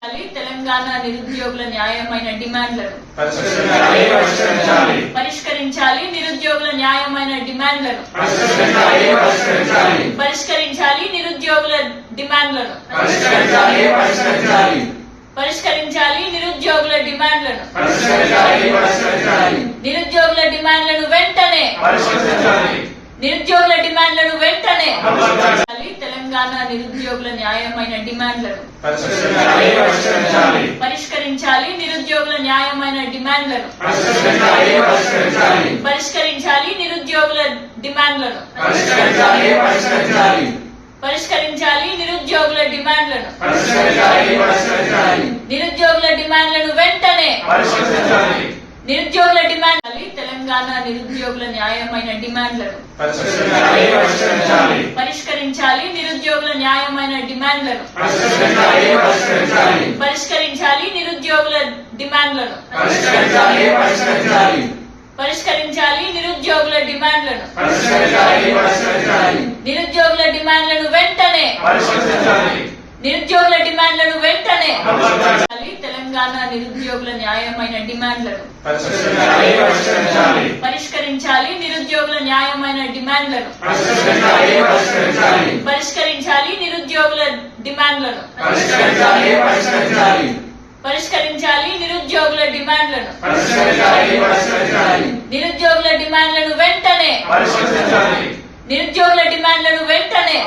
తెలంగాణ నిరుద్యోగుల న్యాయమైన డిమాండ్లను పరిష్కరించాలి. నిరుద్యోగుల న్యాయమైన డిమాండ్లను పరిష్కరించాలి. నిరుద్యోగుల డిమాండ్లను పరిష్కరించాలి. నిరుద్యోగుల డిమాండ్లను నిరుద్యోగుల డిమాండ్లను వెంటనే తెలంగాణ నిరుద్యోగుల న్యాయమైన డిమాండ్లను పరిష్కరించాలి. నిరుద్యోగుల న్యాయమైన డిమాండ్లను పరిష్కరించాలి. నిరుద్యోగుల డిమాండ్లను పరిష్కరించాలి. నిరుద్యోగుల డిమాండ్లను నిరుద్యోగుల డిమాండ్లను వెంటనే తెలంగాణ నిరుద్యోగుల న్యాయమైన డిమాండ్లను పరిష్కరించాలి. నిరుద్యోగుల న్యాయమైన డిమాండ్లను పరిష్కరించాలి. నిరుద్యోగుల డిమాండ్లను పరిష్కరించాలి. నిరుద్యోగుల డిమాండ్లను నిరుద్యోగుల డిమాండ్లను వెంటనే తెలంగాణ నిరుద్యోగుల న్యాయమైన డిమాండ్లను పరిష్కరించాలి. నిరుద్యోగుల న్యాయమైన డిమాండ్లను పరిష్కరించాలి. నిరుద్యోగుల డిమాండ్లను పరిష్కరించాలి. నిరుద్యోగుల డిమాండ్లను నిరుద్యోగుల డిమాండ్లను వెంటనే